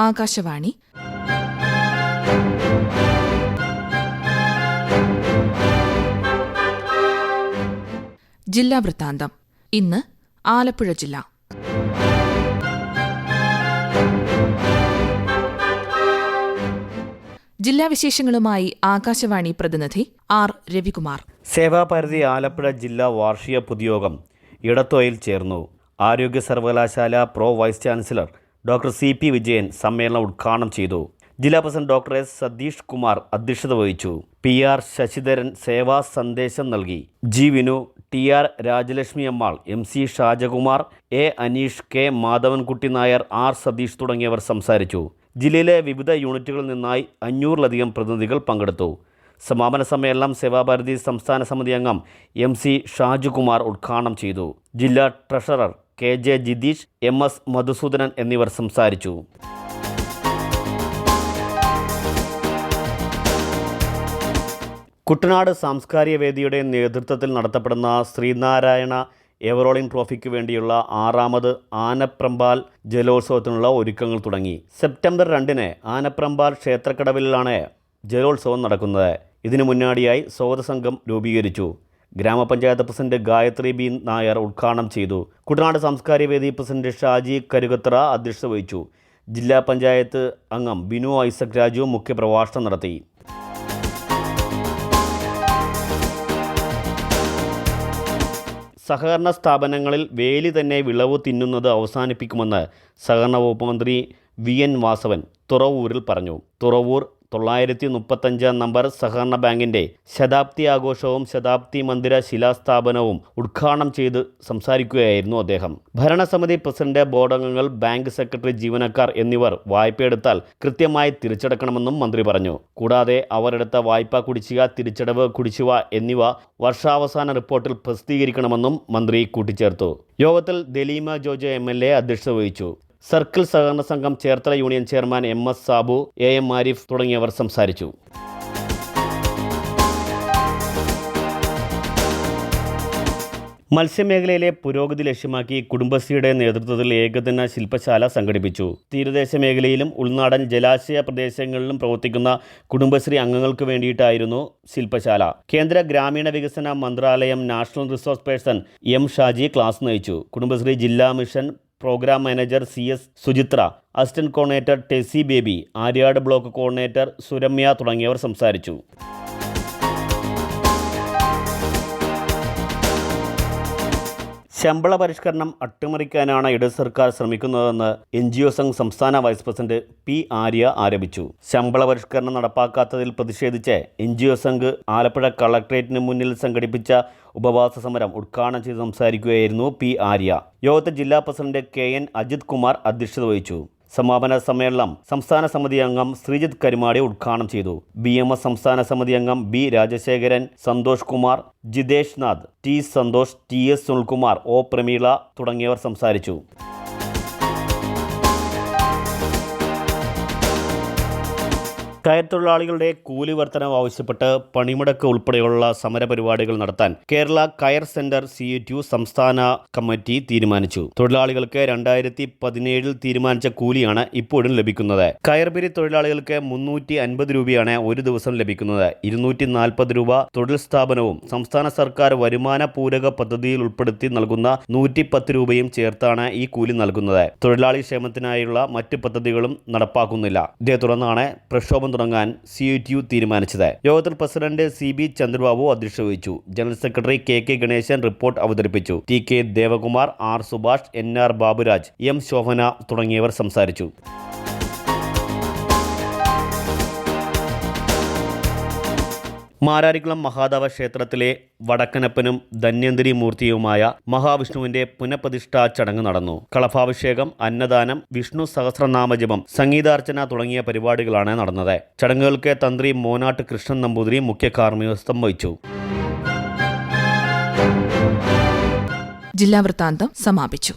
ആകാശവാണി ജില്ലാ വൃത്താന്തം. ഇന്ന് ആലപ്പുഴ ജില്ല. ജില്ലാ വിശേഷങ്ങളുമായി ആകാശവാണി പ്രതിനിധി ആർ രവികുമാർ. സേവാഭാരതി ആലപ്പുഴ ജില്ലാ വാർഷിക പൊതുയോഗം ഇടത്വയിൽ ചേർന്നു. ആരോഗ്യ സർവകലാശാല pro vice chancellor doctor CP Vijayan സമ്മേളനം ഉദ്ഘാടനം ചെയ്തു. ജില്ലാ president doctor S Sathish Kumar അധ്യക്ഷത വഹിച്ചു. PR ശശിധരൻ സേവാ സന്ദേശം നൽകി. G Vinu, TR Rajalakshmi Ammal, MC Shajakumar, A Aneesh, K Madhavankutty Nair, R Satheesh തുടങ്ങിയവർ സംസാരിച്ചു. ജില്ലയിലെ വിവിധ യൂണിറ്റുകളിൽ നിന്നായി 500-ലധികം പ്രതിനിധികൾ പങ്കെടുത്തു. സമാപന സമ്മേളനം സേവാഭാരതി സംസ്ഥാന സമിതി അംഗം MC ഷാജകുമാർ ഉദ്ഘാടനം ചെയ്തു. ജില്ലാ treasurer KJ Jithesh, MS Madhusoodanan എന്നിവർ സംസാരിച്ചു. കുട്ടനാട് സാംസ്കാരിക വേദിയുടെ നേതൃത്വത്തിൽ നടത്തപ്പെടുന്ന ശ്രീനാരായണ എവറോളിംഗ് ട്രോഫിക്ക് വേണ്ടിയുള്ള 6ാമത് ആനപ്രമ്പാൽ ജലോത്സവത്തിനുള്ള ഒരുക്കങ്ങൾ തുടങ്ങി. സെപ്റ്റംബർ 2-ന് ആനപ്രമ്പാൽ ക്ഷേത്രക്കടവിലാണ് ജലോത്സവം നടക്കുന്നത്. ഇതിനു മുന്നോടിയായി സ്വാഗതസംഘം രൂപീകരിച്ചു. ഗ്രാമപഞ്ചായത്ത് പ്രസിഡന്റ് ഗായത്രി B നായർ ഉദ്ഘാടനം ചെയ്തു. കുട്ടനാട് സാംസ്കാരിക വേദി പ്രസിഡന്റ് ഷാജി കരുകത്ര അധ്യക്ഷത വഹിച്ചു. ജില്ലാ പഞ്ചായത്ത് അംഗം ബിനു ഐസക് രാജു മുഖ്യപ്രഭാഷണം നടത്തി. സഹകരണ സ്ഥാപനങ്ങളിൽ വേലി തന്നെ വിളവ് തിന്നുന്നത് അവസാനിപ്പിക്കുമെന്ന് സഹകരണ വകുപ്പ് മന്ത്രി VN വാസവൻ തുറവൂരിൽ പറഞ്ഞു. തുറവൂർ 935 നമ്പർ സഹകരണ ബാങ്കിൻ്റെ ശതാബ്ദി ആഘോഷവും ശതാബ്ദി മന്ദിര ശിലാസ്ഥാപനവും ഉദ്ഘാടനം ചെയ്ത് സംസാരിക്കുകയായിരുന്നു അദ്ദേഹം. ഭരണസമിതി പ്രസിഡന്റ്, ബോർഡംഗങ്ങൾ, ബാങ്ക് സെക്രട്ടറി, ജീവനക്കാർ എന്നിവർ വായ്പയെടുത്താൽ കൃത്യമായി തിരിച്ചടക്കണമെന്നും മന്ത്രി പറഞ്ഞു. കൂടാതെ അവരെടുത്ത വായ്പാ കുടിശ്ശിക, തിരിച്ചടവ് കുടിശ്ശിക എന്നിവ വർഷാവസാന റിപ്പോർട്ടിൽ പ്രസിദ്ധീകരിക്കണമെന്നും മന്ത്രി കൂട്ടിച്ചേർത്തു. യോഗത്തിൽ ദലീമ ജോർജ് MLA അധ്യക്ഷത വഹിച്ചു. സർക്കിൾ സഹകരണ സംഘം Cherthala union chairman MS Sabu, AM Arif തുടങ്ങിയവർ സംസാരിച്ചു. മത്സ്യമേഖലയിലെ പുരോഗതി ലക്ഷ്യമാക്കി കുടുംബശ്രീയുടെ നേതൃത്വത്തിൽ ഏകദിന ശില്പശാല സംഘടിപ്പിച്ചു. തീരദേശ മേഖലയിലും ഉൾനാടൻ ജലാശയ പ്രദേശങ്ങളിലും പ്രവർത്തിക്കുന്ന കുടുംബശ്രീ അംഗങ്ങൾക്ക് വേണ്ടിയിട്ടായിരുന്നു ശില്പശാല. കേന്ദ്ര ഗ്രാമീണ വികസന മന്ത്രാലയം national resource person M Shaji class നയിച്ചു. കുടുംബശ്രീ ജില്ലാ mission programme manager CS Suchitra, assistant coordinator Tessy Baby, Aryad block coordinator Suramya തുടങ്ങിയവർ സംസാരിച്ചു. ശമ്പള പരിഷ്കരണം അട്ടിമറിക്കാനാണ് ഇടത് സർക്കാർ ശ്രമിക്കുന്നതെന്ന് NGO സംഘ് സംസ്ഥാന വൈസ് പ്രസിഡന്റ് P ആര്യ ആരോപിച്ചു. ശമ്പള പരിഷ്കരണം നടപ്പാക്കാത്തതിൽ പ്രതിഷേധിച്ച് NGO സംഘ് ആലപ്പുഴ കളക്ടറേറ്റിന് മുന്നിൽ സംഘടിപ്പിച്ച ഉപവാസ സമരം ഉദ്ഘാടനം ചെയ്ത് സംസാരിക്കുകയായിരുന്നു P ആര്യ. യോഗത്തിൽ ജില്ലാ പ്രസിഡന്റ് KN അജിത് കുമാർ അധ്യക്ഷത വഹിച്ചു. സമാപന സമ്മേളനം സംസ്ഥാന സമിതി അംഗം ശ്രീജിത്ത് കരുമാടി ഉദ്ഘാടനം ചെയ്തു. BMS സംസ്ഥാന സമിതി അംഗം B Rajasekharan, Santhosh Kumar, Jithesh Nath, T Santhosh, TS Sunilkumar, O Prameela തുടങ്ങിയവർ സംസാരിച്ചു. കയർ തൊഴിലാളികളുടെ കൂലി വർധനവ് ആവശ്യപ്പെട്ട് പണിമുടക്ക് ഉൾപ്പെടെയുള്ള സമരപരിപാടികൾ നടത്താൻ കേരള കയർ സെന്റർ CUT സംസ്ഥാന കമ്മിറ്റി തീരുമാനിച്ചു. തൊഴിലാളികൾക്ക് 2017 തീരുമാനിച്ച കൂലിയാണ് ഇപ്പോഴും ലഭിക്കുന്നത്. കയർപിരി തൊഴിലാളികൾക്ക് 350 രൂപയാണ് ഒരു ദിവസം ലഭിക്കുന്നത്. 240 രൂപ തൊഴിൽ സ്ഥാപനവും സംസ്ഥാന സർക്കാർ വരുമാന പൂരക പദ്ധതിയിൽ ഉൾപ്പെടുത്തി നൽകുന്ന 110 രൂപയും ചേർത്താണ് ഈ കൂലി നൽകുന്നത്. തൊഴിലാളി ക്ഷേമത്തിനായുള്ള മറ്റ് പദ്ധതികളും നടപ്പാക്കുന്നില്ല. ഇതേ തുടർന്നാണ് പ്രക്ഷോഭം തുടങ്ങാൻ CUT തീരുമാനിച്ചത്. യോഗത്തിൽ പ്രസിഡന്റ് CB ചന്ദ്രബാബു അധ്യക്ഷത വഹിച്ചു. General secretary KK Ganesan report അവതരിപ്പിച്ചു. TK Devakumar, R Subhash, NR Baburaj, M Shobhana തുടങ്ങിയവർ സംസാരിച്ചു. മാരാരിക്കുളം മഹാദേവ ക്ഷേത്രത്തിലെ വടക്കനപ്പനും ധന്വന്തരി മൂർത്തിയുമായ മഹാവിഷ്ണുവിന്റെ പുനഃപ്രതിഷ്ഠാ ചടങ്ങ് നടന്നു. കളഭാഭിഷേകം, അന്നദാനം, വിഷ്ണു സഹസ്രനാമജപം, സംഗീതാർച്ചന തുടങ്ങിയ പരിപാടികളാണ് നടന്നത്. ചടങ്ങുകൾക്ക് തന്ത്രി മോനാട്ട് കൃഷ്ണൻ നമ്പൂതിരി മുഖ്യ കാർമ്മികത്വം വഹിച്ചു. ജില്ലാ വൃത്താന്തം സമാപിച്ചു.